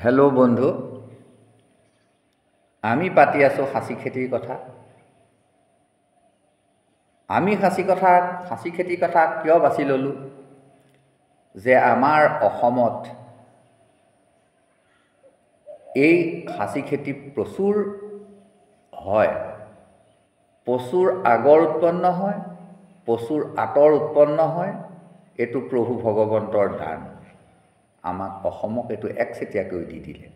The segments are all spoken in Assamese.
হেল্ল' বন্ধু, আমি পাতি আছোঁ খাচী খেতিৰ কথা। আমি খাচী খেতিৰ কথা কিয় বাছি ল'লোঁ যে আমাৰ অসমত এই খাচী খেতি প্ৰচুৰ হয়, প্ৰচুৰ আগৰ উৎপন্ন হয়, প্ৰচুৰ আঁতৰ উৎপন্ন হয়। এইটো প্ৰভু ভগৱন্তৰ দান। আমাক অসমক এইটো একচেটিয়াকৈ দি দিলে।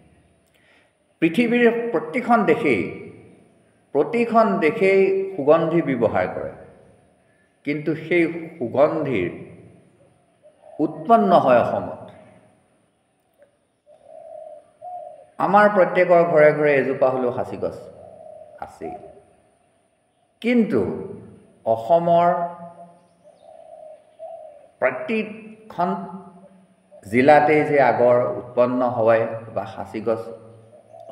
পৃথিৱীৰ প্ৰতিখন দেশেই সুগন্ধি ব্যৱহাৰ কৰে, কিন্তু সেই সুগন্ধিৰ উৎপন্ন হয় অসমত। আমাৰ প্ৰত্যেকৰ ঘৰে ঘৰে এজোপা হ'লেও খাচী গছ আছেই, কিন্তু অসমৰ প্ৰতিখন জিলাতেই যে আগৰ উৎপন্ন হয় বা খাচী গছ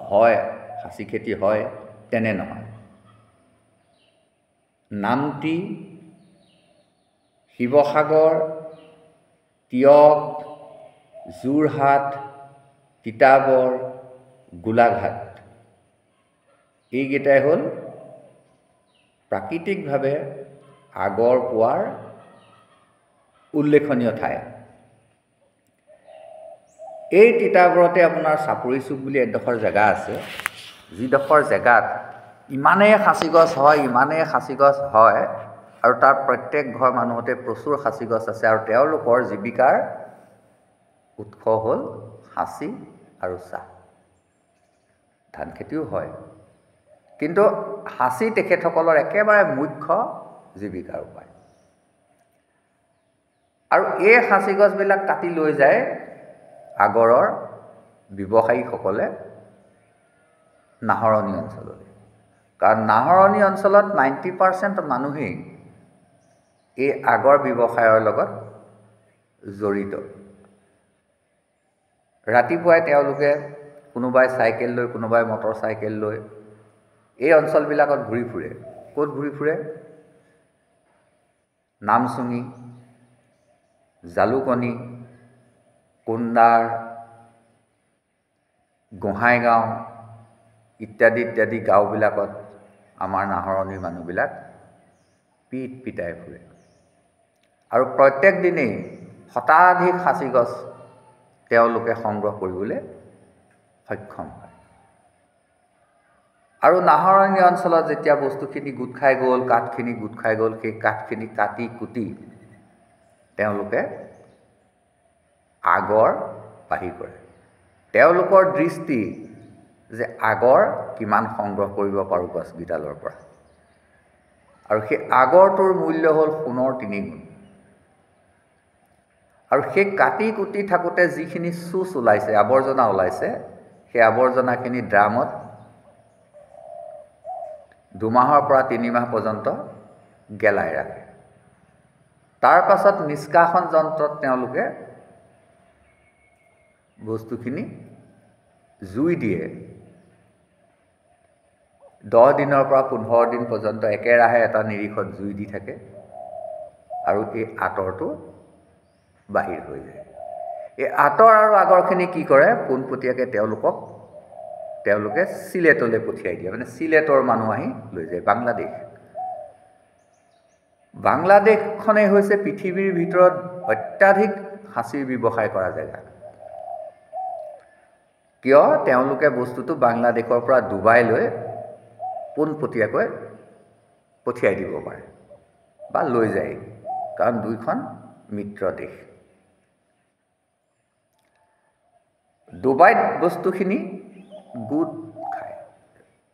হয়, খাচী খেতি হয়, তেনে নহয়। নামতি, শিৱসাগৰ, তিয়ক, যোৰহাট, তিতাবৰ, গোলাঘাট এইকেইটাই হ'ল প্ৰাকৃতিকভাৱে আগৰ পোৱাৰ উল্লেখনীয় ঠাই। এই তিতাবৰতে আপোনাৰ চাপৰি চুক বুলি এডোখৰ জেগা আছে, যিডোখৰ জেগাত ইমানেই খাচী গছ হয় আৰু তাৰ প্ৰত্যেক ঘৰ মানুহতে প্ৰচুৰ খাচী গছ আছে, আৰু তেওঁলোকৰ জীৱিকাৰ উৎস হ'ল খাচী আৰু চাহ। ধান খেতিও হয়, কিন্তু খাচী তেখেতসকলৰ একেবাৰে মুখ্য জীৱিকাৰ উপায়। আৰু এই খাচী গছবিলাক কাটি লৈ যায় আগৰৰ ব্যৱসায়ীসকলে নাহৰণি অঞ্চললৈ, কাৰণ নাহৰণি অঞ্চলত 90% মানুহেই এই আগৰ ব্যৱসায়ৰ লগত জড়িত। ৰাতিপুৱাই তেওঁলোকে কোনোবাই চাইকেল লৈ, কোনোবাই মটৰ চাইকেল লৈ এই অঞ্চলবিলাকত ঘূৰি ফুৰে। ক'ত ঘূৰি ফুৰে? নামচুঙি, জালুকনী, কুন্দাৰ, গোহাঁইগাঁও ইত্যাদি গাঁওবিলাকত আমাৰ নাহৰণিৰ মানুহবিলাক পিটাই ফুৰে, আৰু প্ৰত্যেক দিনেই শতাধিক খাচী গছ তেওঁলোকে সংগ্ৰহ কৰিবলৈ সক্ষম হয়। আৰু নাহৰণি অঞ্চলত যেতিয়া বস্তুখিনি গোট খাই গ'ল, কাঠখিনি গোট খাই গ'ল, সেই কাঠখিনি কাটি কুটি তেওঁলোকে আগৰ বাহিৰ কৰে। তেওঁলোকৰ দৃষ্টি যে আগৰ কিমান সংগ্ৰহ কৰিব পাৰোঁ গছকেইডালৰ পৰা, আৰু সেই আগৰটোৰ মূল্য হ'ল সোণৰ 3 গুণ। আৰু সেই কাটি কুটি থাকোঁতে যিখিনি চুচ ওলাইছে, আৱৰ্জনা ওলাইছে, সেই আৱৰ্জনাখিনি ড্ৰামত 2 মাহৰ পৰা 3 মাহ পৰ্যন্ত গেলাই ৰাখে। তাৰ পাছত নিষ্কাশন যন্ত্ৰত তেওঁলোকে বস্তুখিনি জুই দিয়ে। 10 দিনৰ পৰা 15 দিন পৰ্যন্ত একেৰাহে এটা নিৰিখত জুই দি থাকে, আৰু এই আঁতৰটো বাহিৰ হৈ যায়। এই আঁতৰ আৰু আগৰখিনি কি কৰে? পোনপটীয়াকৈ তেওঁলোকে চিলেটলৈ পঠিয়াই দিয়ে, মানে চিলেটৰ মানুহ আহি লৈ যায়। বাংলাদেশখনেই হৈছে পৃথিৱীৰ ভিতৰত অত্যাধিক খাচীৰ ব্যৱসায় কৰা জেগা। কিয়? তেওঁলোকে বস্তুটো বাংলাদেশৰ পৰা ডুবাইলৈ পোনপটীয়াকৈ পঠিয়াই দিব পাৰে বা লৈ যায়, কাৰণ দুইখন মিত্ৰ দেশ। ডুবাইত বস্তুখিনি গোট খায়,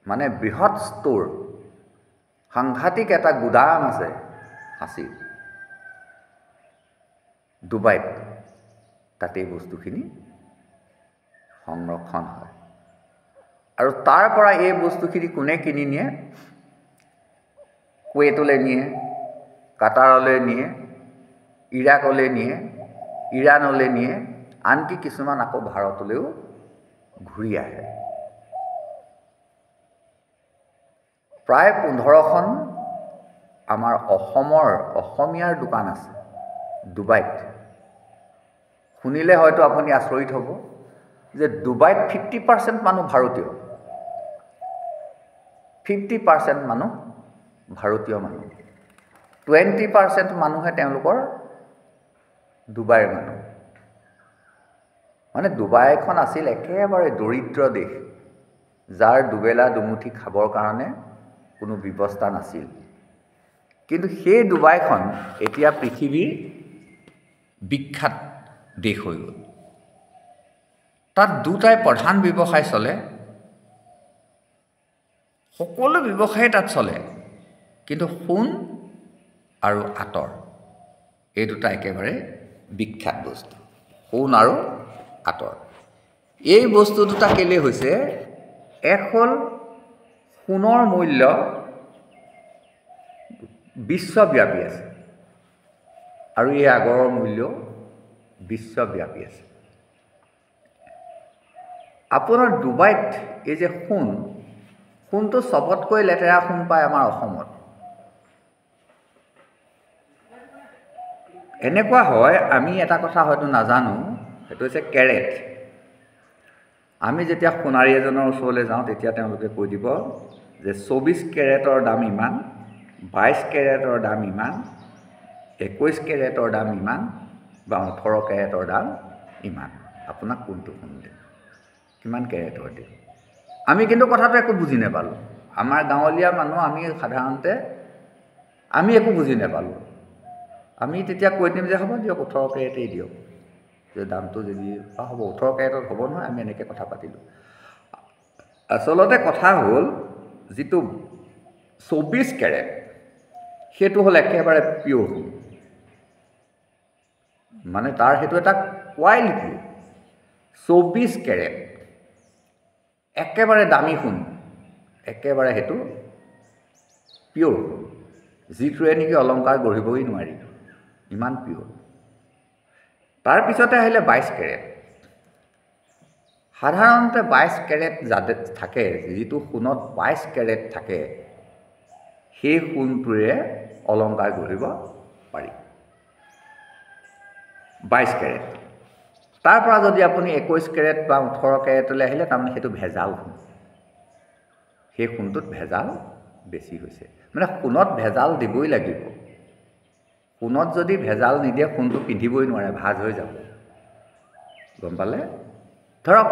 মানে বৃহৎ ষ্ট'ৰ, সাংঘাতিক এটা গুদাম আছে খাচীৰ ডুবাইত। তাতেই বস্তুখিনি সংৰক্ষণ হয়, আৰু তাৰ পৰা এই বস্তুখিনি কোনে কিনি নিয়ে? কুৱেইটলৈ নিয়ে, কাটাৰলৈ নিয়ে, ইৰাকলৈ নিয়ে, ইৰাণলৈ নিয়ে, আনকি কিছুমান আকৌ ভাৰতলৈও ঘূৰি আহে। প্ৰায় 15খন আমাৰ অসমীয়াৰ দোকান আছে ডুবাইত। শুনিলে হয়তো আপুনি আচৰিত হ'ব, যে ডুবাইত 50% মানুহ ভাৰতীয়, 50% মানুহ ভাৰতীয় মানুহ, 20% মানুহে তেওঁলোকৰ ডুবাইৰ মানুহ। মানে ডুবাইখন আছিল একেবাৰে দৰিদ্ৰ দেশ, যাৰ দুবেলা দুমুঠি খাবৰ কাৰণে কোনো ব্যৱস্থা নাছিল। কিন্তু সেই ডুবাইখন এতিয়া পৃথিৱীৰ বিখ্যাত দেশ হৈ গ'ল। তাত দুটাই প্ৰধান ব্যৱসায় চলে, সকলো ব্যৱসায় তাত চলে, কিন্তু সোণ আৰু আঁতৰ এই দুটা একেবাৰে বিখ্যাত বস্তু, সোণ আৰু আঁতৰ। এই বস্তু দুটা কেলৈ হৈছে, এক হ'ল সোণৰ মূল্য বিশ্বব্যাপী আছে আৰু এই আগৰৰ মূল্য বিশ্বব্যাপী আছে। আপোনাৰ ডুবাইত এই যে সোণটো চবতকৈ লেতেৰা সোণ পায় আমাৰ অসমত। এনেকুৱা হয়, আমি এটা কথা হয়তো নাজানো, সেইটো হৈছে কেৰেট। আমি যেতিয়া সোণাৰী এজনৰ ওচৰলৈ যাওঁ তেতিয়া তেওঁলোকে কৈ দিব যে 24 কেৰেটৰ দাম ইমান, 22 কেৰেটৰ দাম ইমান, 21 কেৰেটৰ দাম ইমান বা 18 কেৰেটৰ দাম ইমান। আপোনাক কোনটো সোণ দিম, কিমান কেৰেটৰ দিম? আমি কিন্তু কথাটো একো বুজি নাপালোঁ। আমাৰ গাঁৱলীয়া মানুহ আমি সাধাৰণতে আমি একো বুজি নাপালোঁ। আমি তেতিয়া কৈ দিম যে হ'ব দিয়ক 18 কেৰেটেই দিয়ক, যে দামটো যদি হ'ব 18 কেৰেটত হ'ব নহয়, আমি এনেকৈ কথা পাতিলোঁ। আচলতে কথা হ'ল যিটো 24 কেৰেট সেইটো হ'ল একেবাৰে পিয়'ৰ সোণ, মানে তাৰ সেইটো এটা কোৱালিটি। 24 কেৰেট একেবাৰে দামী সোণ, একেবাৰে সেইটো পিয়'ৰ সোণ, যিটোৱে নেকি অলংকাৰ গঢ়িবই নোৱাৰি, ইমান পিয়'ৰ। তাৰপিছতে আহিলে 22 কেৰেট। সাধাৰণতে 22 কেৰেট যাতে থাকে, যিটো সোণত 22 কেৰেট থাকে, সেই সোণটোৰে অলংকাৰ গঢ়িব পাৰি, 22 কেৰেট। তাৰ পৰা যদি আপুনি 21 কেৰেট বা 18 কেৰেটলৈ আহিলে, তাৰমানে সেইটো ভেজাল সোণ। সেই সোণটোত ভেজাল বেছি হৈছে, মানে সোণত ভেজাল দিবই লাগিব। সোণত যদি ভেজাল নিদিয়ে সোণটো পিন্ধিবই নোৱাৰে, ভাজ হৈ যাব, গম পালে? ধৰক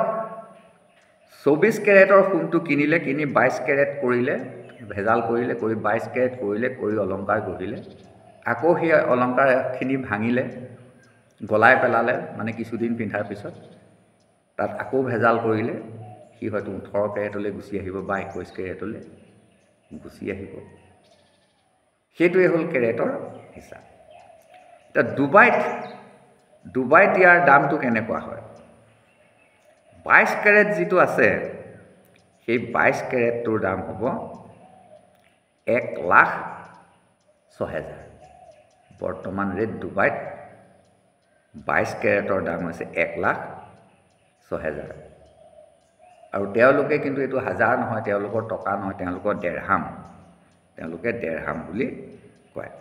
24 কেৰেটৰ সোণটো কিনিলে, কিনি 22 কেৰেট কৰিলে, ভেজাল কৰিলে, কৰি 22 কেৰেট কৰিলে, কৰি অলংকাৰ গঢ়িলে, আকৌ সেই অলংকাৰখিনি ভাঙিলে, গলাই পেলালে, মানে কিছুদিন পিন্ধাৰ পিছত তাত আকৌ ভেজাল কৰিলে, সি হয়তো 18 কেৰেটলৈ গুচি আহিব বা 21 কেৰেটলৈ গুচি আহিব। সেইটোৱে হ'ল কেৰেটৰ হিচাপ। এতিয়া ডুবাইত ইয়াৰ দামটো কেনেকুৱা হয়? 22 কেৰেট যিটো আছে, সেই 22 কেৰেটটোৰ দাম হ'ব 1,06,000। বৰ্তমান ৰেট ডুবাইত 22 কেৰেটৰ দাম হৈছে 1,06,000। আৰু তেওঁলোকে কিন্তু এইটো হাজাৰ নহয়, তেওঁলোকৰ টকা নহয়, তেওঁলোকৰ দেৰহাম, তেওঁলোকে দেৰহাম বুলি কয়।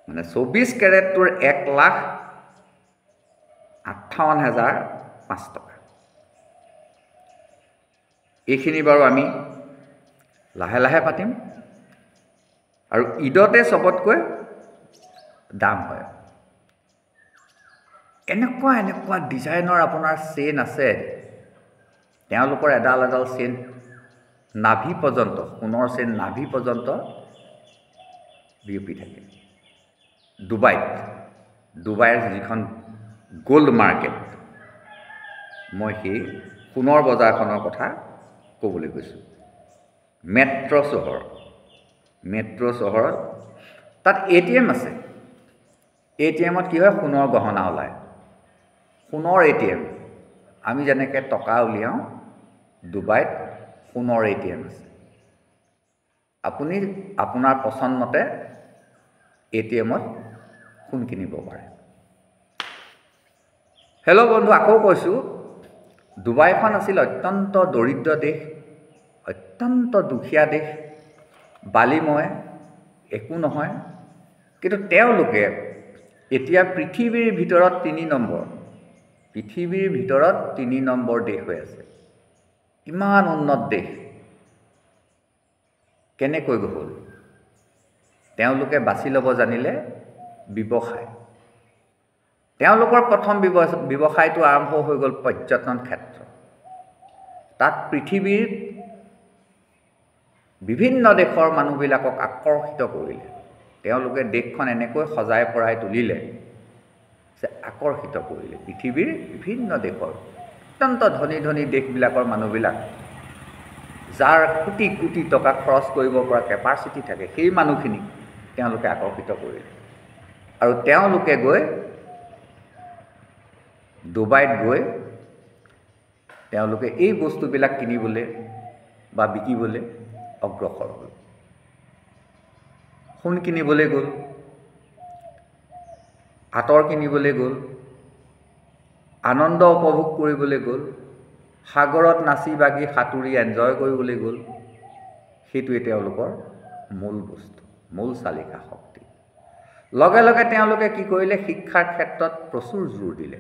মানে 24 কেৰেটটোৰ 1,58,500 টকা। এইখিনি বাৰু আমি লাহে লাহে পাতিম, আৰু ঈদতে চবতকৈ দাম হয়। এনেকুৱা ডিজাইনৰ আপোনাৰ চেইন আছে, তেওঁলোকৰ এডাল এডাল চেইন নাভি পৰ্যন্ত, সোণৰ চেইন নাভি পৰ্যন্ত বিয়পি থাকে। ডুবাইৰ যিখন গ'ল্ড মাৰ্কেট, মই সেই সোণৰ বজাৰখনৰ কথা ক'বলৈ গৈছোঁ। মেট্ৰ' চহৰত তাত ATM আছে। ATMত কি হয়, সোণৰ গহনা ওলায়, সোণৰ ATM। আমি যেনেকৈ টকা উলিয়াওঁ, ডুবাইত সোণৰ ATM আছে। আপুনি আপোনাৰ পচন্দমতে ATMত সোণ কিনিব পাৰে। হেল্ল' বন্ধু, আকৌ কৈছোঁ, ডুবাইখন আছিল অত্যন্ত দৰিদ্ৰ দেশ, অত্যন্ত দুখীয়া দেশ, বালিময়, একো নহয়। কিন্তু তেওঁলোকে এতিয়া পৃথিৱীৰ ভিতৰত 3 নম্বৰ, পৃথিৱীৰ ভিতৰত ৩ নম্বৰ দেশ হৈ আছে। ইমান উন্নত দেশ কেনেকৈ হ'ল? তেওঁলোকে বাছি ল'ব জানিলে ব্যৱসায়। তেওঁলোকৰ প্ৰথম ব্যৱসায়টো আৰম্ভ হৈ গ'ল পৰ্যটন ক্ষেত্ৰ। তাত পৃথিৱীৰ বিভিন্ন দেশৰ মানুহবিলাকক আকৰ্ষিত কৰিলে। তেওঁলোকে দেশখন এনেকৈ সজাই পৰাই তুলিলে যে আকৰ্ষিত কৰিলে পৃথিৱীৰ বিভিন্ন দেশৰ অত্যন্ত ধনী ধনী দেশবিলাকৰ মানুহবিলাক, যাৰ কোটি কোটি টকা খৰচ কৰিব পৰা কেপাচিটি থাকে, সেই মানুহখিনিক তেওঁলোকে আকৰ্ষিত কৰিলে। আৰু তেওঁলোকে গৈ ডুবাইত গৈ তেওঁলোকে এই বস্তুবিলাক কিনিবলৈ বা বিকিবলৈ অগ্ৰসৰ হ'ল। সোণ কিনিবলৈ গ'ল, আঁতৰ কিনিবলৈ গ'ল, আনন্দ উপভোগ কৰিবলৈ গ'ল, সাগৰত নাচি বাগি সাঁতুৰি এনজয় কৰিবলৈ গ'ল। সেইটোৱে তেওঁলোকৰ মূল বস্তু, মূল চালিকা শক্তি। লগে লগে তেওঁলোকে কি কৰিলে? শিক্ষাৰ ক্ষেত্ৰত প্ৰচুৰ জোৰ দিলে।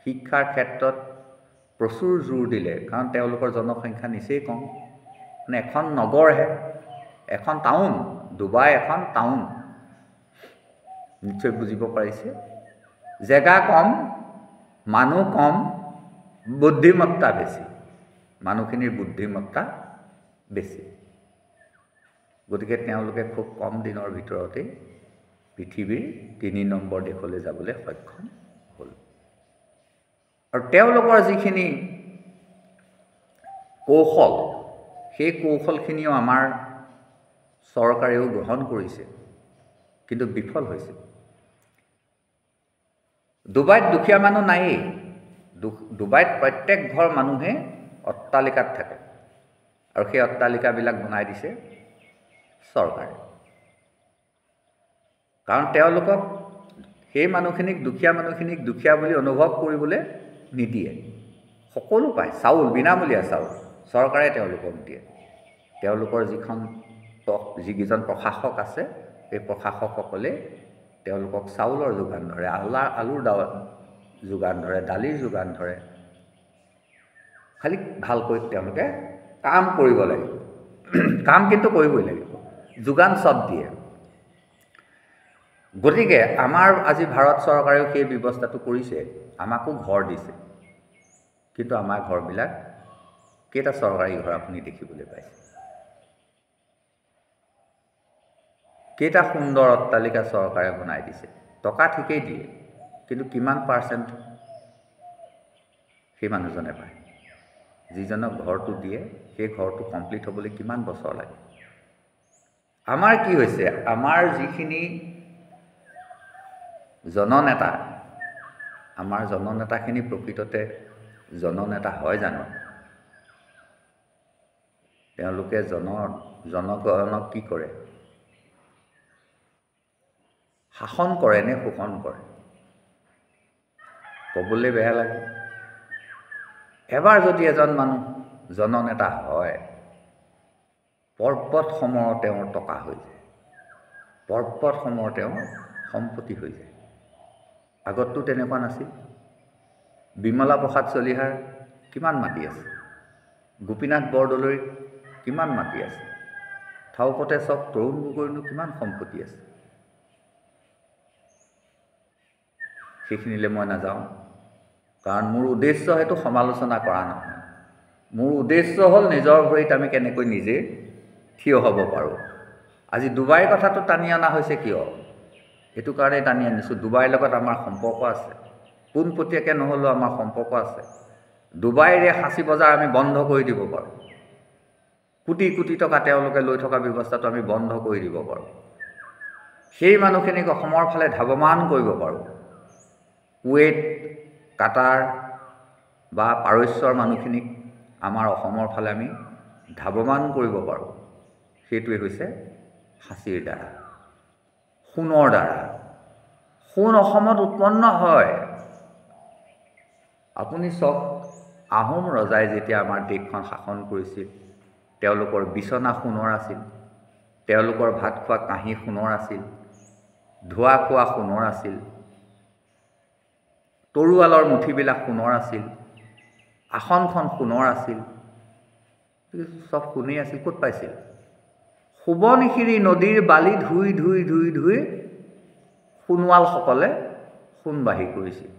শিক্ষাৰ ক্ষেত্ৰত প্ৰচুৰ জোৰ দিলে, কাৰণ তেওঁলোকৰ জনসংখ্যা নিচেই কম। মানে এখন নগৰহে, এখন টাউন, ডুবাই এখন টাউন। নিশ্চয় বুজিব পাৰিছে। জেগা কম, মানুহ কম, বুদ্ধিমত্তা বেছি। মানুহখিনিৰ বুদ্ধিমত্তা বেছি। গতিকে তেওঁলোকে খুব কম দিনৰ ভিতৰতেই পৃথিৱীৰ ৩ নম্বৰ দেশলৈ যাবলৈ সক্ষম হ'ল। আৰু তেওঁলোকৰ যিখিনি কৌশল, সেই কৌশলখিনিও আমাৰ চৰকাৰেও গ্ৰহণ কৰিছে, কিন্তু বিফল হৈছে। ডুবাইত দুখীয়া মানুহ নায়েই। ডুবাইত প্ৰত্যেক ঘৰ মানুহে অট্টালিকাত থাকে, আৰু সেই অট্টালিকাবিলাক বনাই দিছে চৰকাৰে। কাৰণ তেওঁলোকক সেই মানুহখিনিক, দুখীয়া মানুহখিনিক দুখীয়া বুলি অনুভৱ কৰিবলৈ নিদিয়ে। সকলো পায়, চাউল, বিনামূলীয়া চাউল চৰকাৰে তেওঁলোকক দিয়ে। তেওঁলোকৰ যিকেইজন প্ৰশাসক আছে, সেই প্ৰশাসকসকলে তেওঁলোকক চাউলৰ যোগান ধৰে, আলুৰ যোগান ধৰে, দালিৰ যোগান ধৰে। খালি ভালকৈ তেওঁলোকে কাম কৰিব লাগিব। কাম কিন্তু কৰিবই লাগিব, যোগান চব দিয়ে। গতিকে আমাৰ আজি ভাৰত চৰকাৰেও সেই ব্যৱস্থাটো কৰিছে, আমাকো ঘৰ দিছে। কিন্তু আমাৰ ঘৰবিলাক কেইটা চৰকাৰী ঘৰ আপুনি দেখিবলৈ পাইছে? কেইটা সুন্দৰ অট্টালিকা চৰকাৰে বনাই দিছে। টকা ঠিকেই দিয়ে, কিন্তু কিমান পাৰ্চেণ্ট সেই মানুহজনে পায়? যিজনক ঘৰটো দিয়ে, সেই ঘৰটো কমপ্লিট হ'বলৈ কিমান বছৰ লাগে? আমাৰ কি হৈছে? আমাৰ যিখিনি জননেতা, আমাৰ জননেতাখিনি প্ৰকৃততে জননেতা হয় জানো? তেওঁলোকে জনগণক কি কৰে? শাসন কৰে নে শোষণ কৰে? ক'বলৈ বেয়া লাগে। এবাৰ যদি এজন মানুহ জননেতা হয়, পৰ্বতসমূহ তেওঁৰ টকা হৈ যায়, পৰ্বতসমূহ তেওঁৰ সম্পত্তি হৈ যায়। আগততো তেনেকুৱা নাছিল। বিমলা প্ৰসাদ চলিহাৰ কিমান মাটি আছে? গোপীনাথ বৰদলৈৰ কিমান মাটি আছে? থাওপতে চব তৰুণ গগৈৰনো কিমান সম্পত্তি আছে? সেইখিনিলৈ মই নাযাওঁ, কাৰণ মোৰ উদ্দেশ্য সেইটো সমালোচনা কৰা নহয়। মোৰ উদ্দেশ্য হ'ল নিজৰ ভৰিত আমি কেনেকৈ নিজে থিয় হ'ব পাৰোঁ। আজি ডুবাইৰ কথাটো টানি অনা হৈছে কিয়? সেইটো কাৰণেই টানি আনিছোঁ। ডুবাইৰ লগত আমাৰ সম্পৰ্ক আছে, পোনপটীয়াকৈ নহ'লেও আমাৰ সম্পৰ্ক আছে। ডুবাইৰে সাঁচি বজাৰ আমি বন্ধ কৰি দিব পাৰোঁ। কোটি কোটি টকা তেওঁলোকে লৈ থকা ব্যৱস্থাটো আমি বন্ধ কৰি দিব পাৰোঁ। সেই মানুহখিনিক অসমৰ ফালে ধাৱমান কৰিব পাৰোঁ। কুৱেইট, কাটাৰ বা পাৰস্যৰ মানুহখিনিক আমাৰ অসমৰ ফালে আমি ধাৱমান কৰিব পাৰোঁ। সেইটোৱে হৈছে সাঁচিৰ দ্বাৰা, সোণৰ দ্বাৰা। সোণ অসমত উৎপন্ন হয়। আপুনি চাওক, আহোম ৰজাই যেতিয়া আমাৰ দেশখন শাসন কৰিছিল, তেওঁলোকৰ বিচনা সোণৰ আছিল, তেওঁলোকৰ ভাত খোৱা কাঁহী সোণৰ আছিল, ধোৱা খোৱা সোণৰ আছিল। তৰোৱালৰ মুঠিবিলাক সোণৰ আছিল, আসনখন সোণৰ আছিল, চব সোণেই আছিল। ক'ত পাইছিল? সোৱণশিৰি নদীৰ বালি ধুই ধুই ধুই ধুই সোণোৱালসকলে সোণবাহী কৰিছিল,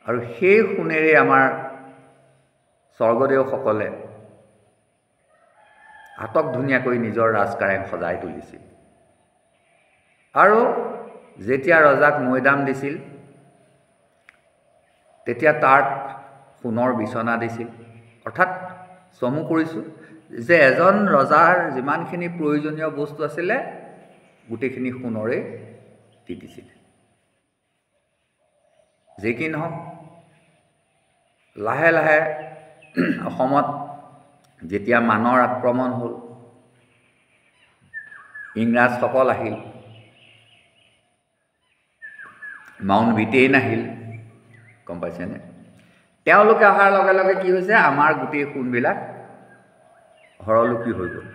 আৰু সেই সোণেৰে আমাৰ স্বৰ্গদেউসকলে আটক ধুনীয়াকৈ নিজৰ ৰাজকাৰেং সজাই তুলিছিল। আৰু যেতিয়া ৰজাক মৈদাম দিছিল তেতিয়া তাত সোণৰ বিচনা দিছিল। অৰ্থাৎ চমু কৰিছোঁ যে এজন ৰজাৰ যিমানখিনি প্ৰয়োজনীয় বস্তু আছিলে গোটেইখিনি সোণৰে দি দিছিল। যি কি নহওক, লাহে লাহে অসমত যেতিয়া মানৰ আক্ৰমণ হ'ল, ইংৰাজসকল আহিল, মাউণ্ট ব্ৰিটেইন আহিল, গম পাইছেনে? তেওঁলোকে অহাৰ লগে লগে কি হৈছে, আমাৰ গোটেই সোণবিলাক হৰলুকি হৈ গ'ল।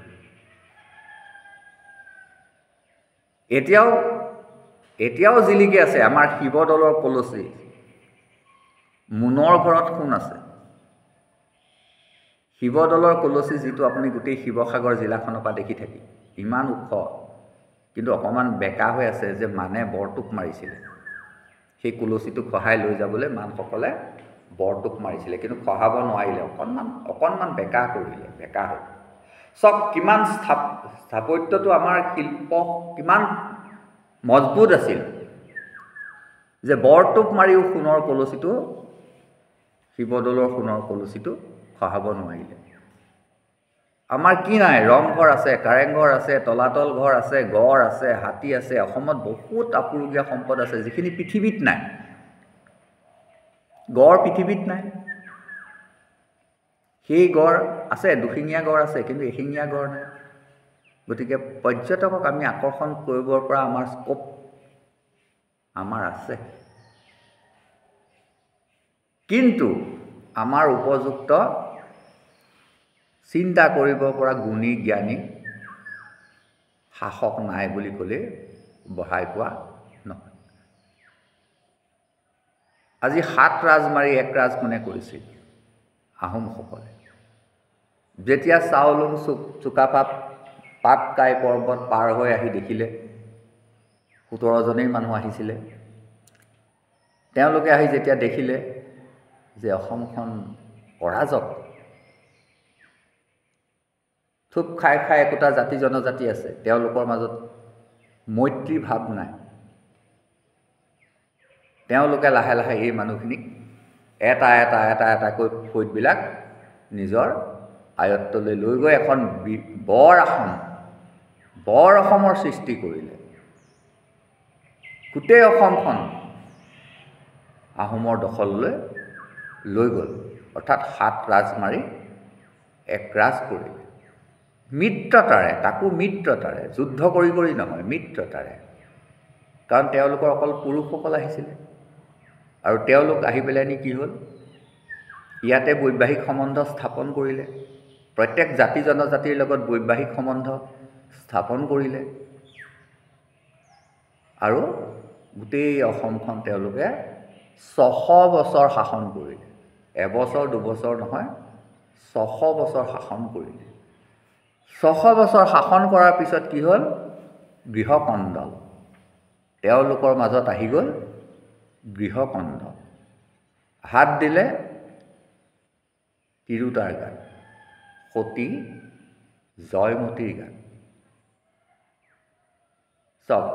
এতিয়াও জিলিকি আছে আমাৰ শিৱদৌলৰ কলচী। মোনৰ ঘৰত সোণ আছে। শিৱদৌলৰ কলচী যিটো আপুনি গোটেই শিৱসাগৰ জিলাখনৰ পৰা দেখি থাকি, ইমান ওখ, কিন্তু অকণমান বেকা হৈ আছে যে মানে বৰটোপ মাৰিছিলে। সেই কলচীটো খহাই লৈ যাবলৈ মানসকলে বৰটোপ মাৰিছিলে, কিন্তু খহাব নোৱাৰিলে, অকণমান বেকা কৰিলে, বেকা হ'ল। চব কিমান স্থাপত্যটো আমাৰ শিল্প কিমান মজবুত আছিল যে বৰটোপ মাৰিও সোণৰ কলচীটো, শিৱদৌলৰ সোণৰ কলচীটো খহাব নোৱাৰিলে। আমাৰ কি নাই? ৰংঘৰ আছে, কাৰেংঘৰ আছে, তলাতল ঘৰ আছে, গড় আছে, হাতী আছে। অসমত বহুত আপুৰুগীয়া সম্পদ আছে যিখিনি পৃথিৱীত নাই। গড় পৃথিৱীত নাই। সেই গড় আছে, দুশিঙীয়া গড় আছে, কিন্তু এশিঙীয়া গড় নাই। গতিকে পৰ্যটকক আমি আকৰ্ষণ কৰিবৰ পৰা আমাৰ স্ক'প আমাৰ আছে, কিন্তু আমাৰ উপযুক্ত চিন্তা কৰিব পৰা গুণী জ্ঞানী শাসক নাই বুলি ক'লে বঢ়াই কোৱা নহয়। আজি 7 ৰাজ মাৰি 1 ৰাজ কোনে কৰিছিল? আহোমসকলে। যেতিয়া চাওলুং চুকাফা পাটকাই পৰ্বত পাৰ হৈ আহি দেখিলে 17জনেই মানুহ আহিছিলে, তেওঁলোকে আহি যেতিয়া দেখিলে যে অসমখন অৰাজক, থুপ খাই খাই একোটা জাতি জনজাতি আছে, তেওঁলোকৰ মাজত মৈত্ৰী ভাৱ নাই, তেওঁলোকে লাহে লাহে এই মানুহখিনিক এটা এটা এটা এটাকৈ ফৈদবিলাক নিজৰ আয়ত্তলৈ লৈ গৈ এখন বৰ অসমৰ সৃষ্টি কৰিলে। গোটেই অসমখন আহোমৰ দখললৈ লৈ গ'ল। অৰ্থাৎ 7 ৰাজ মাৰি 1 ৰাজ কৰিলে। মিত্ৰতাৰে, তাকো মিত্ৰতাৰে, যুদ্ধ কৰি কৰি নহয়, মিত্ৰতাৰে। কাৰণ তেওঁলোকৰ অকল পুৰুষসকল আহিছিলে, আৰু তেওঁলোক আহি পেলাইনি কি হ'ল, ইয়াতে বৈবাহিক সম্বন্ধ স্থাপন কৰিলে। প্ৰত্যেক জাতি জনজাতিৰ লগত বৈবাহিক সম্বন্ধ স্থাপন কৰিলে, আৰু গোটেই অসমখন তেওঁলোকে 600 বছৰ শাসন কৰিলে। এবছৰ দুবছৰ নহয়, 600 বছৰ শাসন কৰিলে। 600 বছৰ শাসন কৰাৰ পিছত কি হ'ল? গৃহকন্দল। তেওঁলোকৰ মাজত আহি গ'ল গৃহকন্দল। হাত দিলে তিৰোতাৰ গাত, সতী জয়মতীৰ গাত। চব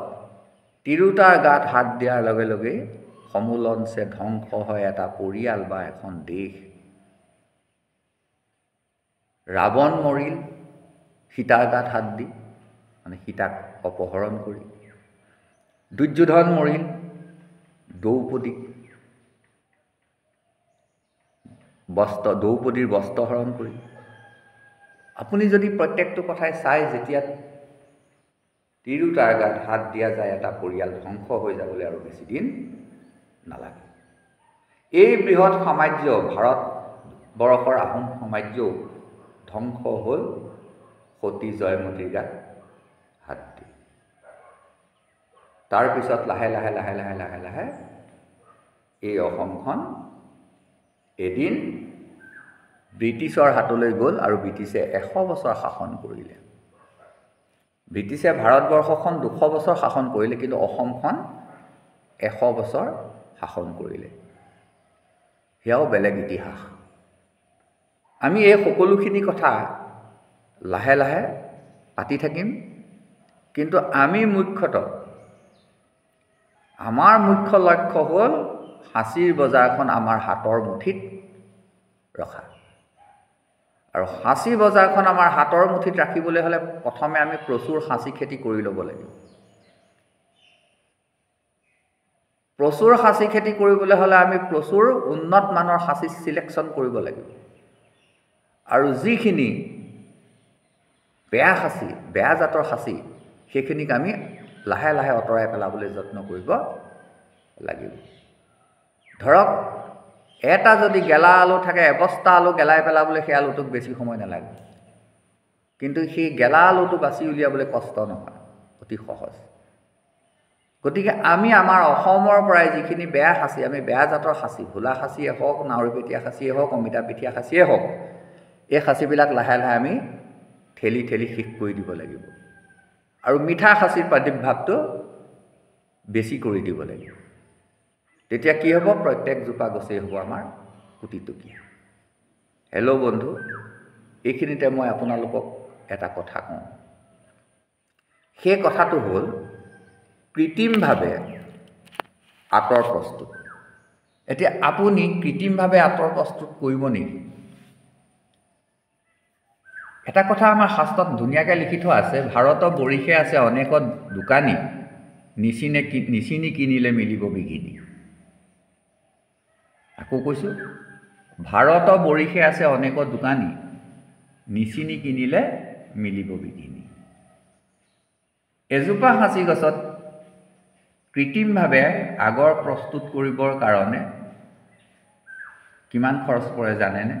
তিৰোতাৰ গাত হাত দিয়াৰ লগে লগে সমূলঞ্চে ধ্বংস হয় এটা পৰিয়াল বা এখন দেশ। ৰাৱণ মৰিল সীতাৰ গাত হাত দি, মানে সীতাক অপহৰণ কৰি। দুৰ্যোধন মৰিল দ্ৰৌপদীৰ বস্ত্ৰ হৰণ কৰি। আপুনি যদি প্ৰত্যেকটো কথাই চাই, যেতিয়া তিৰোতাৰ গাত হাত দিয়া যায়, এটা পৰিয়াল ধ্বংস হৈ যাবলৈ আৰু বেছি দিন নালাগে। এই বৃহৎ সাম্ৰাজ্য ভাৰতবৰ্ষৰ আহোম সাম্ৰাজ্যও ধ্বংস হ'ল সতী জয়মতীৰ গাত হাত দি। তাৰপিছত লাহে লাহে লাহে লাহে লাহে লাহে এই অসমখন এদিন ব্ৰিটিছৰ হাতলৈ গ'ল আৰু ব্ৰিটিছে 100 বছৰ শাসন কৰিলে। ব্ৰিটিছে ভাৰতবৰ্ষখন 200 বছৰ শাসন কৰিলে, কিন্তু অসমখন 100 বছৰ শাসন কৰিলে। সেয়াও বেলেগ ইতিহাস। আমি এই সকলোখিনি কথা লাহে লাহে পাতি থাকিম, কিন্তু আমি মুখ্যতঃ আমাৰ মুখ্য লক্ষ্য হ'ল সাঁচীৰ বজাৰখন আমাৰ হাতৰ মুঠিত ৰখা। আৰু সাঁচী বজাৰখন আমাৰ হাতৰ মুঠিত ৰাখিবলৈ হ'লে প্ৰথমে আমি প্ৰচুৰ সাঁচী খেতি কৰি ল'ব লাগিব। প্ৰচুৰ সাঁচী খেতি কৰিবলৈ হ'লে আমি প্ৰচুৰ উন্নত মানৰ সাঁচী চিলেকশ্যন কৰিব লাগিব। আৰু যিখিনি বেয়া সাঁচী, বেয়া জাতৰ সাঁচী, সেইখিনিক আমি লাহে লাহে আঁতৰাই পেলাবলৈ যত্ন কৰিব লাগিব। ধৰক এটা যদি গেলা আলু থাকে, এবস্তা আলু গেলাই পেলাবলৈ সেই আলুটোক বেছি সময় নালাগে, কিন্তু সেই গেলা আলুটো বাছি উলিয়াবলৈ কষ্ট নহয়, অতি সহজ। গতিকে আমি আমাৰ অসমৰ পৰাই যিখিনি বেয়া সাঁচী, আমি বেয়া জাতৰ সাঁচী, ভোলা সাঁচিয়ে হওক, নাৱৰীপেটীয়া সাঁচিয়ে হওক, অমিতাপেটীয়া সাঁচিয়ে হওক, এই সাঁচিবিলাক লাহে লাহে আমি ঠেলি ঠেলি শেষ কৰি দিব লাগিব। আৰু মিঠা সাঁচীৰ প্ৰাদুৰ্ভাৱটো বেছি কৰি দিব লাগিব। তেতিয়া কি হ'ব? প্ৰত্যেকজোপা গছেই হ'ব আমাৰ কোটিটকীয়া। হেল্ল' বন্ধু, এইখিনিতে মই আপোনালোকক এটা কথা কওঁ। সেই কথাটো হ'ল কৃত্ৰিমভাৱে আঁতৰ প্ৰস্তুত। এতিয়া আপুনি কৃত্ৰিমভাৱে আঁতৰ প্ৰস্তুত কৰিব নেকি? এটা কথা আমাৰ শাস্ত্ৰত ধুনীয়াকৈ লিখি থোৱা আছে, ভাৰত বৰিষে আছে অনেক দোকানী, নিচিনি কিনিলে মিলিব বিঘিনি। আকৌ কৈছোঁ, ভাৰত বৰিষে আছে অনেক দোকানী, নিচিনি কিনিলে মিলিব বিঘিনি। এজোপা সাঁচি গছত কৃত্ৰিমভাৱে আগৰ প্ৰস্তুত কৰিবৰ কাৰণে কিমান খৰচ পৰে জানেনে?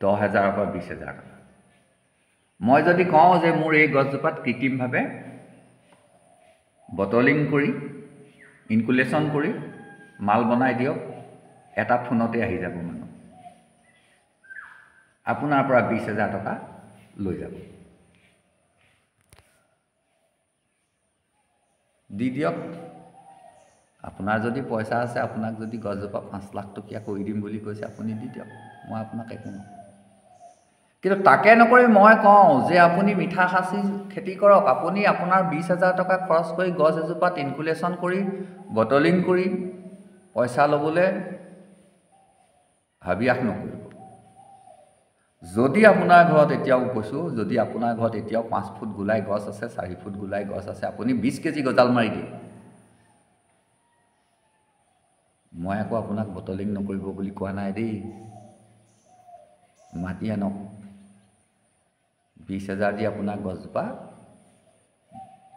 10,000 পৰা 20,000 টকা। মই যদি কওঁ যে মোৰ এই গছজোপাত কৃত্ৰিমভাৱে বটলিং কৰি, ইনকুলেশ্যন কৰি মাল বনাই দিয়ক, এটা ফোনতে আহি যাব মানুহ, আপোনাৰ পৰা 20,000 টকা লৈ যাব। দি দিয়ক। আপোনাৰ যদি পইচা আছে, আপোনাক যদি গছজোপা 5 লাখ টকীয়া কৰি দিম বুলি কৈছে, আপুনি দি দিয়ক, মই আপোনাক একো নকওঁ। কিন্তু তাকে নকৰি মই কওঁ যে আপুনি মিঠা সাঁচি খেতি কৰক, আপুনি আপোনাৰ 20,000 টকা খৰচ কৰি গছ এজোপাত ইনকুলেশ্যন কৰি, বটলিং কৰি পইচা ল'বলৈ হাবিয়াস নকৰিব। যদি আপোনাৰ ঘৰত এতিয়াও কৈছোঁ, যদি আপোনাৰ ঘৰত এতিয়াও 5 ফুট গোলাই গছ আছে, 4 ফুট গোলাই গছ আছে, আপুনি 20 কেজি গজাল মাৰি দিয়ক। মই আকৌ আপোনাক বটলিং নকৰিব বুলি কোৱা নাই দেই। মাটি আনক, 20,000 দি আপোনাৰ গছজোপা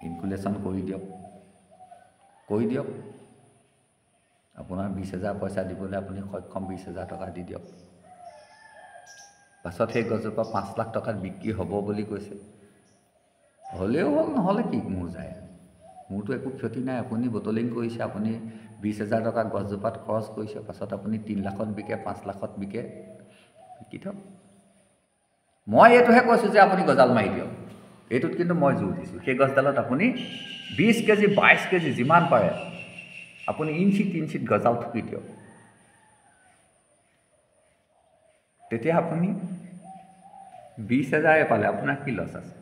ইনকুলেশ্যন কৰি দিয়ক, আপোনাৰ 20,000 পইচা দিবলৈ আপুনি সক্ষম, 20,000 টকা দি দিয়ক। পাছত সেই গছজোপা 5 লাখ টকাত বিক্ৰী হ'ব বুলি কৈছে, হ'লেও হ'ল, নহ'লে কি মোৰ যায়, মোৰতো একো ক্ষতি নাই। আপুনি বটলিং কৰিছে, আপুনি 20,000 টকা গছজোপাত খৰচ কৰিছে, পাছত আপুনি 3 লাখত বিকে, 5 লাখত বিকে, বিকি থওক। মই এইটোহে কৈছোঁ যে আপুনি গজাল মাৰি দিয়ক। এইটোত কিন্তু মই জোৰ দিছোঁ, সেই গছডালত আপুনি 20 কেজি, 22 কেজি যিমান পাৰে আপুনি ইঞ্চিত গজাল থুকি দিয়ক। তেতিয়া আপুনি 20,000 পালে, আপোনাৰ কি লছ আছে?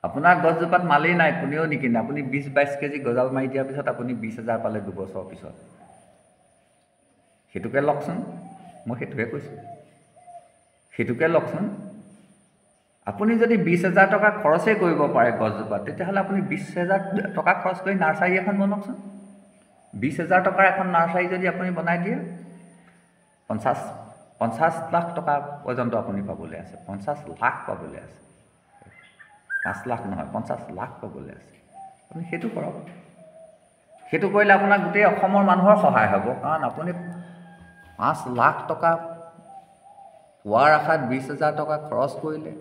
আপোনাৰ গছজোপাত মালেই নাই, কোনেও নিকিনে, আপুনি 20-22 কেজি গজাল মাৰি দিয়াৰ পিছত আপুনি 20,000 পালে 2 বছৰৰ পিছত। সেইটোকে লওকচোন, মই সেইটোৱে কৈছোঁ, সেইটোকে লওকচোন। আপুনি যদি 20,000 টকা খৰচেই কৰিব পাৰে গছজোপাত, তেতিয়াহ'লে আপুনি 20,000 টকা খৰচ কৰি নাৰ্চাৰী এখন বনাওকচোন। 20,000 টকাৰ এখন নাৰ্চাৰী যদি আপুনি বনাই দিয়ে, 50 লাখ টকা পৰ্যন্ত আপুনি পাবলৈ আছে, 50 লাখ পাবলৈ আছে, 5 লাখ নহয়, 50 লাখ পাবলৈ আছে। আপুনি সেইটো কৰক। সেইটো কৰিলে আপোনাৰ গোটেই অসমৰ মানুহৰ সহায় হ'ব, কাৰণ আপুনি 5 লাখ টকা পোৱাৰ আশাত 20,000 টকা খৰচ কৰিলে,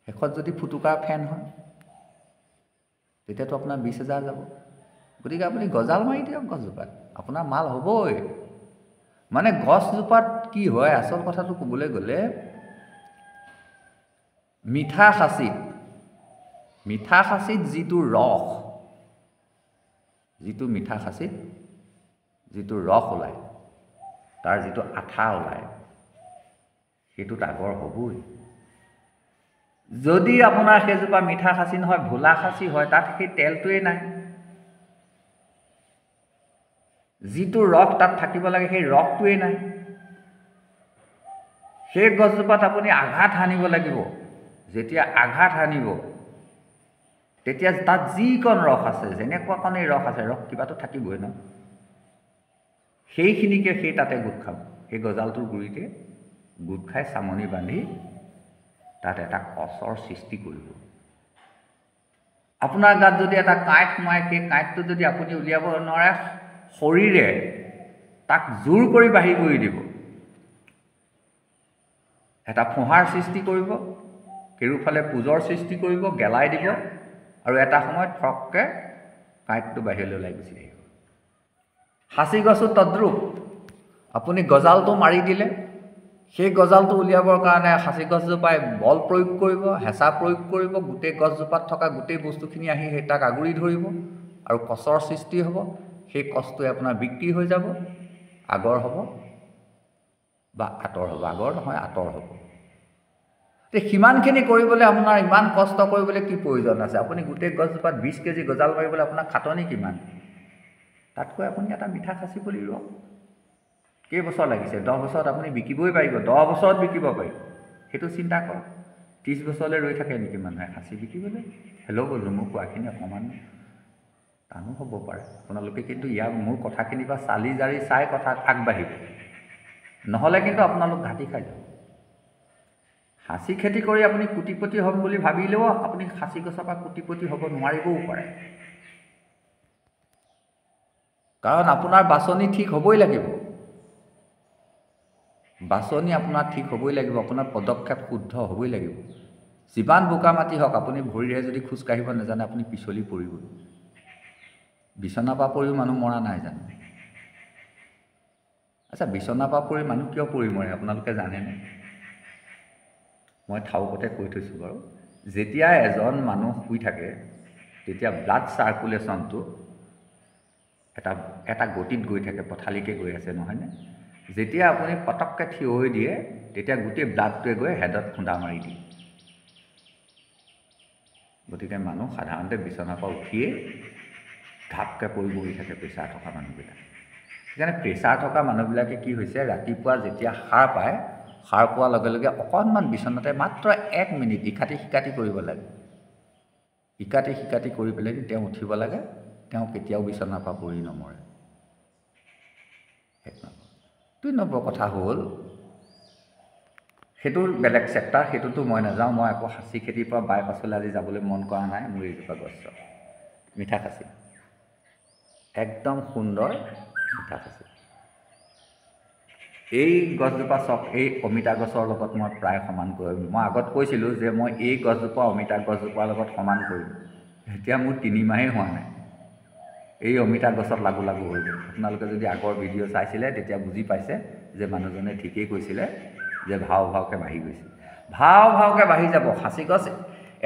শেষত যদি ফুটুকাৰ ফেন হয়, তেতিয়াতো আপোনাৰ 20,000 যাব। গতিকে আপুনি গজাল মাৰি দিয়ক গছজোপাত, আপোনাৰ মাল হ'বই। মানে গছজোপাত কি হয়, আচল কথাটো ক'বলৈ গ'লে মিঠা খাচীত যিটো ৰস, মিঠা খাচীত যিটো ৰস ওলায়, তাৰ যিটো আঠা ওলায়, সেইটোত আগৰ হ'বই। যদি আপোনাৰ সেইজোপা মিঠা খাচী নহয়, ভোলা খাচী হয়, তাত সেই তেলটোৱেই নাই। যিটো ৰস তাত থাকিব লাগে সেই ৰসটোৱেই নাই। সেই গছজোপাত আপুনি আঘাত সানিব লাগিব। যেতিয়া আঘাত সানিব, তেতিয়া তাত যিকণ ৰস আছে, যেনেকুৱাকণেই ৰস আছে, ৰস কিবাটো থাকিবই ন, সেইখিনিকে সেই তাতে গোট খাব। সেই গজালটোৰ গুৰিতে গোট খাই চামনি বান্ধি তাত এটা কচৰ সৃষ্টি কৰিব। আপোনাৰ গাত যদি এটা কাঁইট সোমায়, সেই কাঁইটটো যদি আপুনি উলিয়াব নোৱাৰে, শৰীৰে তাক জোৰ কৰি বাঢ়ি কৰি দিব, এটা ফোঁহাৰ সৃষ্টি কৰিব, কেৰুফালে পুজৰ সৃষ্টি কৰিব, গেলাই দিব, আৰু এটা সময়ত ফৰককৈ কাঁইটটো বাহিৰলৈ ওলাই গুচি আহিব। সাঁচি গছো তদ্ৰূপ। আপুনি গজালটো মাৰি দিলে, সেই গজালটো উলিয়াবৰ কাৰণে সাঁচি গছজোপাই বল প্ৰয়োগ কৰিব, হেঁচা প্ৰয়োগ কৰিব, গোটেই গছজোপাত থকা গোটেই বস্তুখিনি আহি সেই তাক আগুৰি ধৰিব আৰু কচৰ সৃষ্টি হ'ব। সেই কচটোৱে আপোনাৰ বিক্ৰী হৈ যাব, আগৰ হ'ব বা আঁতৰ হ'ব। আগৰ নহয়, আঁতৰ হ'ব। সিমানখিনি কৰিবলৈ আপোনাৰ ইমান কষ্ট কৰিবলৈ কি প্ৰয়োজন আছে? আপুনি গোটেই গছজোপাত 20 কেজি গজাল মাৰিবলৈ আপোনাৰ খাটনি কিমান? তাতকৈ আপুনি এটা মিঠা খাচী পুলি ৰুৱক। কেইবছৰ লাগিছে? 10 বছৰত আপুনি বিকিবই পাৰিব, 10 বছৰত বিকিব পাৰিব। সেইটো চিন্তা কৰক। 30 বছৰলৈ ৰৈ থাকে নেকি মানুহে খাচী বিকিবলৈ? হেল্ল' বন্ধু, মোৰ কোৱাখিনি অকণমান টানো হ'ব পাৰে। আপোনালোকে কিন্তু মোৰ কথাখিনিৰ পৰা চালি জাৰি চাই কথা আগবাঢ়িব, নহ'লে কিন্তু আপোনালোক ঘাটি খাই যাব। খাচী খেতি কৰি আপুনি কোটিপতি হ'ম বুলি ভাবিলেও আপুনি খাচী গছৰ পৰা কোটিপতি হ'ব নোৱাৰিবও পাৰে। কাৰণ আপোনাৰ বাছনি ঠিক হ'বই লাগিব। বাছনি আপোনাৰ ঠিক হ'বই লাগিব, আপোনাৰ পদক্ষেপ শুদ্ধ হ'বই লাগিব। যিমান বোকা মাটি হওক, আপুনি ভৰিৰে যদি খোজকাঢ়িব নাজানে, আপুনি পিছলি পৰিব। বিচনাৰ পৰা পৰিও মানুহ মৰা নাই জানো? আচ্ছা, বিচনাৰ পৰা পৰি মানুহ কিয় পৰি মৰে আপোনালোকে জানেনে? মই ঠাউকতে কৈ থৈছোঁ বাৰু। যেতিয়া এজন মানুহ শুই থাকে, তেতিয়া ব্লাড চাৰ্কুলেশ্যনটো এটা গতিত গৈ থাকে, পথালিকৈ গৈ আছে, নহয়নে? যেতিয়া আপুনি পটককৈ থিয় হৈ দিয়ে, তেতিয়া গোটেই ব্লাডটোৱে গৈ হেডত খুন্দা মাৰি দিয়ে। গতিকে মানুহ সাধাৰণতে বিচনাৰ পৰা উঠিয়েই ঢাপকৈ পৰি বহি থাকে, প্ৰেছাৰ থকা মানুহবিলাক। সেইকাৰণে প্ৰেছাৰ থকা মানুহবিলাকে কি হৈছে, ৰাতিপুৱা যেতিয়া সাৰ পায়, সাৰ পোৱাৰ লগে লগে অকণমান বিচনাতে মাত্ৰ 1 মিনিট ইকাতি সিকাতি কৰিব লাগে। ইকাতি সিকাতি কৰি পেলাই তেওঁ উঠিব লাগে, তেওঁ কেতিয়াও বিচনাৰ পৰা পৰি নমৰে। 2 নম্বৰ কথা হ'ল, সেইটো বেলেগ চেপ্টাৰ, সেইটোতো মই নাযাওঁ। মই আকৌ খাচী খেতিৰ পৰা বাইপাছলৈ আজি যাবলৈ মন কৰা নাই। মোৰ এইজোপা গছ মিঠা খাচী, একদম সুন্দৰ মিঠা খাচী। এই গছজোপা চক, এই অমিতা গছৰ লগত মই প্ৰায় সমান কৰিম। মই আগত কৈছিলোঁ যে মই এই গছজোপা অমিতা গছজোপাৰ লগত সমান কৰিম। এতিয়া মোৰ 3 মাহেই হোৱা নাই, এই অমিতা গছত লাগু লাগু হৈ গ'ল। আপোনালোকে যদি আগৰ ভিডিঅ' চাইছিলে তেতিয়া বুজি পাইছে যে মানুহজনে ঠিকেই কৈছিলে যে ভাওকৈ বাঢ়ি গৈছে। ভাওকৈ বাঢ়ি যাব। খাচী গছ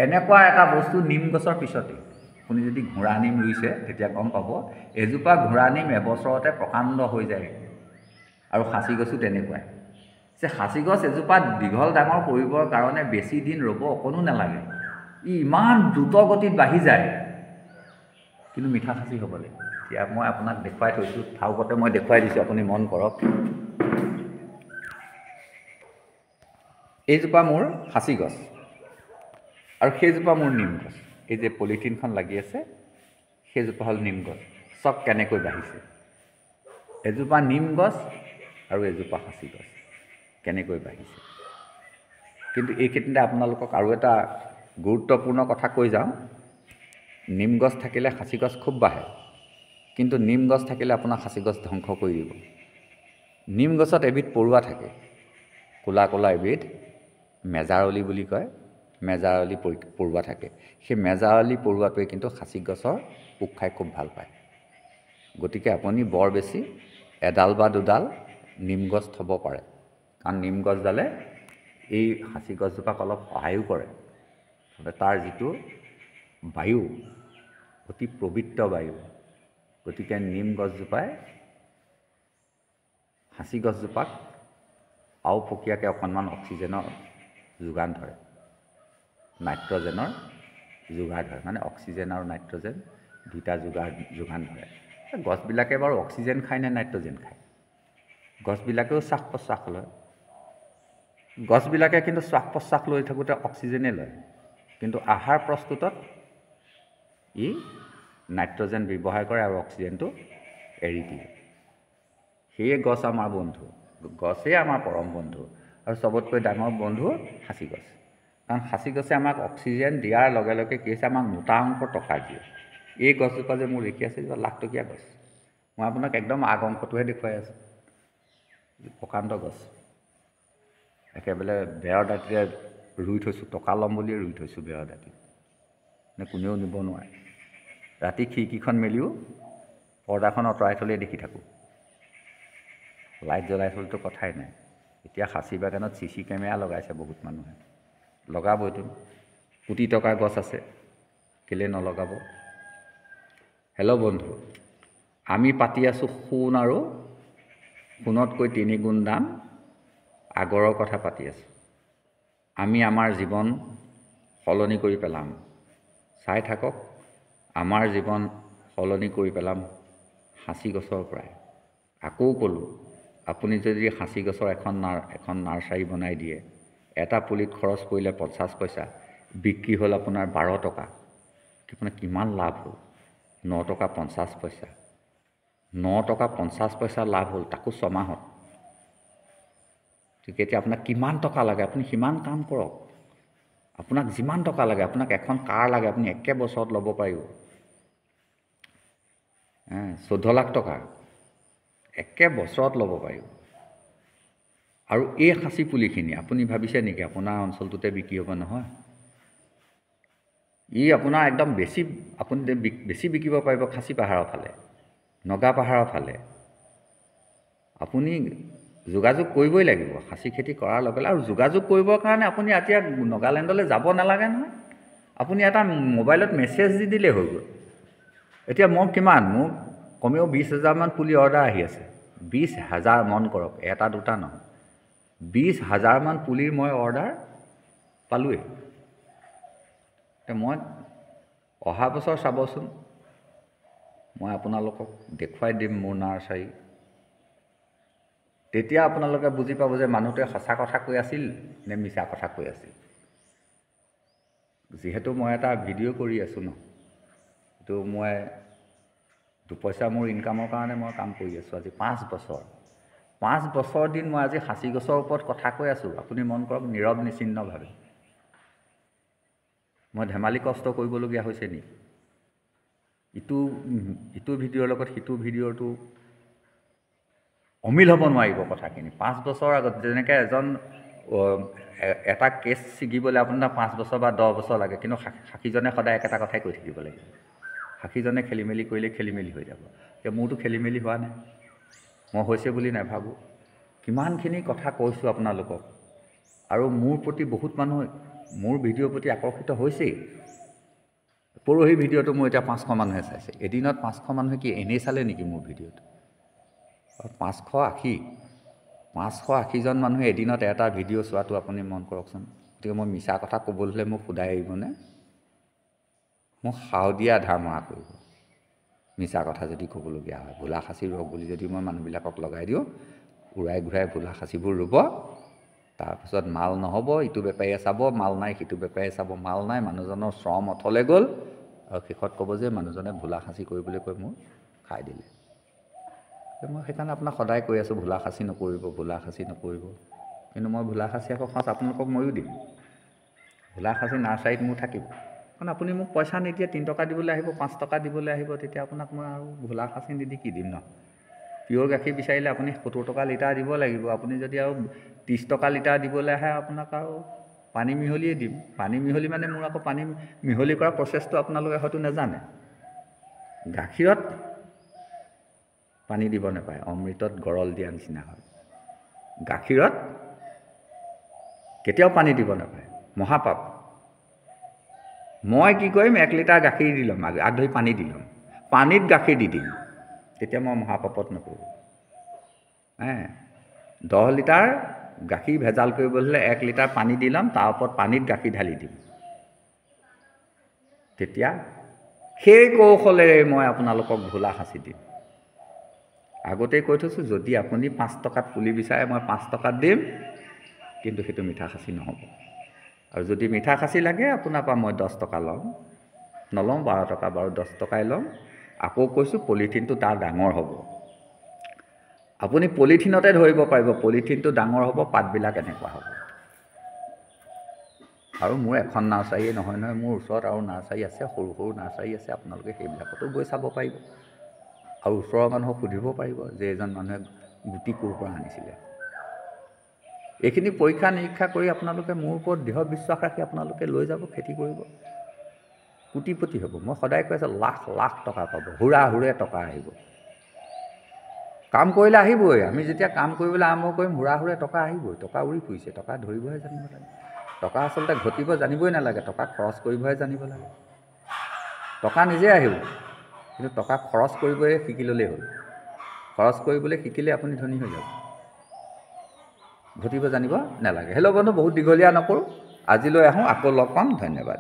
এনেকুৱা এটা বস্তু, নিম গছৰ পিছতেই আপুনি যদি ঘোঁৰা নিম ৰুইছে তেতিয়া গম পাব, এজোপা ঘোঁৰা নিম এবছৰতে প্ৰকাণ্ড হৈ যায়। আৰু খাচী গছো তেনেকুৱাই। যে খাচী গছ এজোপা দীঘল ডাঙৰ কৰিবৰ কাৰণে বেছি দিন ৰ'ব অকণো নালাগে, ইমান দ্ৰুত গতিত বাঢ়ি যায়। কিন্তু মিঠা খাচী হ'ব লাগিব। এতিয়া মই আপোনাক দেখুৱাই থৈছোঁ, ঠাউকতে মই দেখুৱাই দিছোঁ, আপুনি মন কৰক। এইজোপা মোৰ খাচী গছ আৰু সেইজোপা মোৰ নিম গছ। এই যে পলিথিনখন লাগি আছে, সেইজোপা হ'ল নিম গছ। চব কেনেকৈ বাঢ়িছে। এজোপা নিম গছ আৰু এজোপা খাচী গছ কেনেকৈ বাঢ়িছে। কিন্তু এইখিনিতে আপোনালোকক আৰু এটা গুৰুত্বপূৰ্ণ কথা কৈ যাওঁ। নিম গছ থাকিলে খাচী গছ খুব বাঢ়ে, কিন্তু নিম গছ থাকিলে আপোনাৰ খাচী গছ ধ্বংস কৰি দিব। নিম গছত এবিধ পৰুৱা থাকে, ক'লা ক'লা এবিধ, মেজাৰলি বুলি কয়। মেজাৰলি পৰুৱা থাকে। সেই মেজাৰলি পৰুৱাটোৱে কিন্তু খাচি গছৰ পোক খাই খুব ভাল পায়। গতিকে আপুনি বৰ বেছি এডাল বা দুডাল নিম গছ থ'ব পাৰে, কাৰণ নিম গছডালে এই খাচি গছজোপাক অলপ সহায়ো কৰে। তাৰ যিটো বায়ু অতি পবিত্ৰ বায়ু, গতিকে নিম গছজোপাই খাচি গছজোপাক আওপকীয়াকৈ অকণমান অক্সিজেনৰ যোগান ধৰে, নাইট্ৰজেনৰ যোগান ধৰে, মানে অক্সিজেন আৰু নাইট্ৰজেন দুটা যোগান ধৰে। গছবিলাকে বাৰু অক্সিজেন খায় নে নাইট্ৰজেন খায়? গছবিলাকেও শ্বাস প্ৰশ্বাস লয়। গছবিলাকে কিন্তু শ্বাস প্ৰশ্বাস লৈ থাকোঁতে অক্সিজেনেই লয়, কিন্তু আহাৰ প্ৰস্তুতত ই নাইট্ৰজেন ব্যৱহাৰ কৰে আৰু অক্সিজেনটো এৰি দিয়ে। সেয়ে গছ আমাৰ বন্ধু, গছেই আমাৰ পৰম বন্ধু, আৰু চবতকৈ ডাঙৰ বন্ধু খাচি গছ। কাৰণ খাচি গছে আমাক অক্সিজেন দিয়াৰ লগে লগে কি হৈছে, আমাক মোটা অংকৰ টকা দিয়ে। এই গছজোপা যে মোৰ দেখি আছে, এইজোপা লাখটকীয়া গছ। মই আপোনাক একদম আগ অংশটোহে দেখুৱাই আছোঁ। প্ৰকাণ্ড গছ, একেবাৰে বেৰৰ দাঁতিৰে ৰুই থৈছোঁ, টকা ল'ম বুলিয়ে ৰুই থৈছোঁ বেৰৰ দাঁতি, নে কোনেও নিব নোৱাৰে। ৰাতি খিৰিকীখন মেলিও পৰ্দাখন আঁতৰাই থ'লেই দেখি থাকোঁ। লাইট জ্বলাই থ'লেতো কথাই নাই। এতিয়া খাচী বাগানত CC কেমেৰা লগাইছে বহুত মানুহে, লগাবইতো। কোটি টকাৰ গছ আছে, কেলৈ নলগাব? হেল্ল' বন্ধু, আমি পাতি আছোঁ সোণ আৰু সোণতকৈ 3 গুণ দাম আগৰৰ কথা পাতি আছোঁ। আমি আমাৰ জীৱন সলনি কৰি পেলাম, চাই থাকক। আমাৰ জীৱন সলনি কৰি পেলাম খাচী গছৰ পৰাই। আকৌ ক'লোঁ, আপুনি যদি খাচী গছৰ এখন নাৰ্চাৰী বনাই দিয়ে, এটা পুলিত খৰচ কৰিলে 50 পইচা, বিক্ৰী হ'ল আপোনাৰ 12 টকা, আপোনাৰ কিমান লাভ হ'ল? 9 টকা 50 পইচা, 9 টকা 50 পইচা লাভ হ'ল, তাকো 6 মাহত। ঠিক এতিয়া আপোনাক কিমান টকা লাগে, আপুনি সিমান কাম কৰক। আপোনাক যিমান টকা লাগে, আপোনাক এখন কাৰ লাগে, আপুনি একে বছৰত ল'ব পাৰিব। 14 লাখ টকা একে বছৰত ল'ব পাৰিব। আৰু এই খাচী পুলিখিনি আপুনি ভাবিছে নেকি আপোনাৰ অঞ্চলটোতে বিক্ৰী হ'ব? নহয়, ই আপোনাৰ একদম আপুনি বেছি বিকিব পাৰিব খাচী পাহাৰৰ ফালে, নগা পাহাৰৰ ফালে। আপুনি যোগাযোগ কৰিবই লাগিব খাচী খেতি কৰাৰ লগে লগে। আৰু যোগাযোগ কৰিবৰ কাৰণে আপুনি এতিয়া নাগালেণ্ডলৈ যাব নালাগে নহয়। আপুনি এটা মোবাইলত মেছেজ দি দিলেই হৈ গ'ল। এতিয়া মোৰ কমেও 20,000 মান পুলি অৰ্ডাৰ আহি আছে। 20,000 মন কৰক, এটা দুটা নহয়, 20,000 মান পুলিৰ মই অৰ্ডাৰ পালোৱেই। মই অহা বছৰ চাবচোন, মই আপোনালোকক দেখুৱাই দিম মোৰ নাৰ্চাৰী। তেতিয়া আপোনালোকে বুজি পাব যে মানুহটোৱে সঁচা কথা কৈ আছিল নে মিছা কথা কৈ আছিল। যিহেতু মই এটা ভিডিঅ' কৰি আছোঁ ন, এইটো মই 2 পইচা মোৰ ইনকামৰ কাৰণে মই কাম কৰি আছোঁ আজি 5 বছৰ। 5 বছৰ দিন মই আজি খাচী গছৰ ওপৰত কথা কৈ আছোঁ। আপুনি মন কৰক, নীৰৱ নিচিন্নভাৱে। মই ধেমালি কষ্ট কৰিবলগীয়া হৈছে নেকি? ইটো ভিডিঅ'ৰ লগত সিটো ভিডিঅ'টো অমিল হ'ব নোৱাৰিব কথাখিনি। 5 বছৰ আগত যেনেকৈ এটা কেছ ছিগিবলৈ আপোনাৰ 5 বছৰ বা 10 বছৰ লাগে, কিন্তু সাক্ষীজনে সদায় একেটা কথাই কৈ থাকিব লাগিব। সাক্ষীজনে খেলিমেলি কৰিলে খেলিমেলি হৈ যাব। এতিয়া মোৰতো খেলিমেলি হোৱা নাই, মই হৈছে বুলি নাভাবোঁ। কিমানখিনি কথা কৈছোঁ আপোনালোকক, আৰু মোৰ প্ৰতি বহুত মানুহ মোৰ ভিডিঅ'ৰ প্ৰতি আকৰ্ষিত হৈছেই। পৰহি ভিডিঅ'টো মোৰ এতিয়া 500 মানুহে চাইছে। এদিনত 500 মানুহে কি এনেই চালে নেকি মোৰ ভিডিঅ'টো? 580জন মানুহে এদিনত এটা ভিডিঅ' চোৱাটো আপুনি মন কৰকচোন। গতিকে মই মিছা কথা ক'বলৈ হ'লে মোক সোধাই আহিবনে? মোক সাউদীয়া আধাৰ মৰা কৰিব মিছা কথা যদি ক'বলগীয়া হয়। ভোলা খাচী ৰোগ বুলি যদি মই মানুহবিলাকক লগাই দিওঁ, উৰাই ঘূৰাই ভোলা খাচীবোৰ ৰুব, তাৰপিছত মাল নহ'ব, ইটো বেপাৰীয়ে চাব মাল নাই, সিটো বেপাৰীয়ে চাব মাল নাই, মানুহজনৰ শ্ৰম অথলে গ'ল, আৰু শেষত ক'ব যে মানুহজনে ভোলা খাচী কৰিবলৈ কৈ মোৰ খাই দিলে। মই সেইকাৰণে আপোনাক সদায় কৈ আছোঁ, ভোলা খাচী নকৰিব, ভোলা খাচী নকৰিব। কিন্তু মই ভোলা খাচী আকৌ সঁচ আপোনালোকক ময়ো দিম। ভোলা খাচী নাৰ্চাৰীত মোৰ থাকিব। কাৰণ আপুনি মোক পইচা নিদিয়ে, 3 টকা দিবলৈ আহিব, 5 টকা দিবলৈ আহিব, তেতিয়া আপোনাক মই আৰু ভোলা খাচী নিদি কি দিম ন? পিয়ৰ গাখীৰ বিচাৰিলে আপুনি 70 টকা লিটাৰ দিব লাগিব। আপুনি যদি আৰু 30 টকা লিটাৰ দিবলৈ আহে, আপোনাক আৰু পানী মিহলিয়ে দিম। পানী মিহলি মানে মোৰ আকৌ পানী মিহলি কৰা প্ৰচেছটো আপোনালোকে হয়তো নাজানে। গাখীৰত পানী দিব নাপায়, অমৃতত গৰল দিয়া নিচিনা হয়। গাখীৰত কেতিয়াও পানী দিব নাপায়, মহাপাপ। মই কি কৰিম, 1 লিটাৰ গাখীৰ দি ল'ম, আগ ধৰি পানী দি ল'ম, পানীত গাখীৰ দি দিম, তেতিয়া মই মহাপাপত নপৰোঁ। 10 লিটাৰ গাখীৰ ভেজাল কৰিবলৈ হ'লে 1 লিটাৰ পানী দি ল'ম, তাৰ ওপৰত পানীত গাখীৰ ঢালি দিম, তেতিয়া সেই কৌশলেৰে মই আপোনালোকক ভোলা সাঁচি দিম। আগতেই কৈ থৈছোঁ, যদি আপুনি 5 টকাত পুলি বিচাৰে মই 5 টকাত দিম, কিন্তু সেইটো মিঠা খাচি নহ'ব। আৰু যদি মিঠা খাচি লাগে আপোনাৰ পৰা মই 10 টকা ল'ম, নলওঁ 12 টকা, বাৰু 10 টকাই ল'ম। আকৌ কৈছোঁ, পলিথিনটো তাৰ ডাঙৰ হ'ব। আপুনি পলিথিনতে ধৰিব পাৰিব, পলিথিনটো ডাঙৰ হ'ব, পাতবিলাক এনেকুৱা হ'ব। আৰু মোৰ এখন নাৰ্চাৰীয়ে নহয় নহয়, মোৰ ওচৰত আৰু নাৰ্চাৰী আছে, সৰু সৰু নাৰ্চাৰী আছে, আপোনালোকে সেইবিলাকতো গৈ চাব পাৰিব। আৰু ওচৰৰ মানুহক সুধিব পাৰিব যে এজন মানুহে গুটি ক'ৰ পৰা আনিছিলে। এইখিনি পৰীক্ষা নিৰীক্ষা কৰি আপোনালোকে মোৰ ওপৰত দৃঢ় বিশ্বাস ৰাখি আপোনালোকে লৈ যাব, খেতি কৰিব, কোটিপতি হ'ব। মই সদায় কৈ আছোঁ, লাখ লাখ টকা পাব, হুৰা হুৰে টকা আহিব। কাম কৰিলে আহিবই। আমি যেতিয়া কাম কৰিবলৈ আৰম্ভ কৰিম, হুৰা হুৰে টকা আহিবই। টকা উৰি ফুৰিছে, টকা ধৰিবহে জানিব লাগে। টকা আচলতে ঘটিব জানিবই নালাগে, টকা খৰচ কৰিবহে জানিব লাগে। টকা নিজে আহিব, কিন্তু টকা খৰচ কৰিবই শিকি ল'লেই হ'ল। খৰচ কৰিবলৈ শিকিলে আপুনি ধনী হৈ যাব, ঘটিব জানিব নালাগে। হেল্ল' বন্ধু, বহুত দীঘলীয়া নকৰোঁ, আজিলৈ আহোঁ, আকৌ লগ পাম, ধন্যবাদ।